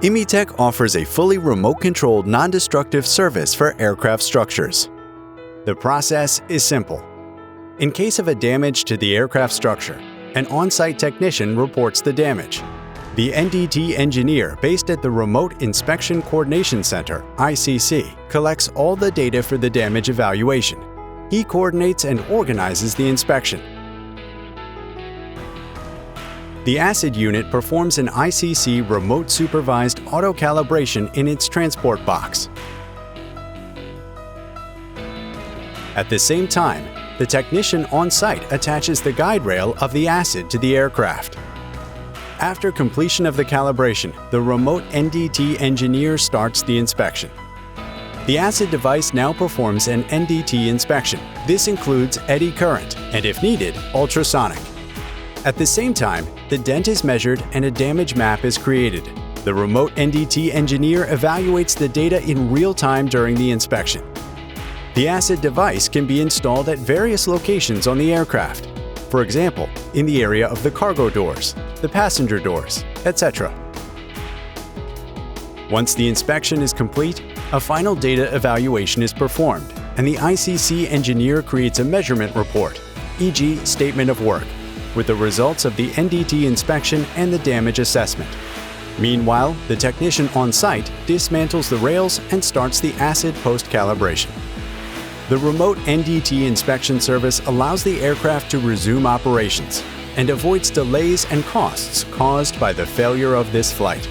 IMITec offers a fully remote-controlled non-destructive service for aircraft structures. The process is simple. In case of a damage to the aircraft structure, an on-site technician reports the damage. The NDT engineer based at the Remote Inspection Coordination Center, ICC, collects all the data for the damage evaluation. He coordinates and organizes the inspection. The ACID unit performs an ICC remote supervised auto-calibration in its transport box. At the same time, the technician on-site attaches the guide rail of the ACID to the aircraft. After completion of the calibration, the remote NDT engineer starts the inspection. The ACID device now performs an NDT inspection. This includes eddy current and, if needed, ultrasonic. At the same time, the dent is measured and a damage map is created. The remote NDT engineer evaluates the data in real time during the inspection. The ACID device can be installed at various locations on the aircraft. For example, in the area of the cargo doors, the passenger doors, etc. Once the inspection is complete, a final data evaluation is performed, and the ICC engineer creates a measurement report, e.g. statement of work, with the results of the NDT inspection and the damage assessment. Meanwhile, the technician on-site dismantles the rails and starts the ACID post-calibration. The remote NDT inspection service allows the aircraft to resume operations and avoids delays and costs caused by the failure of this flight.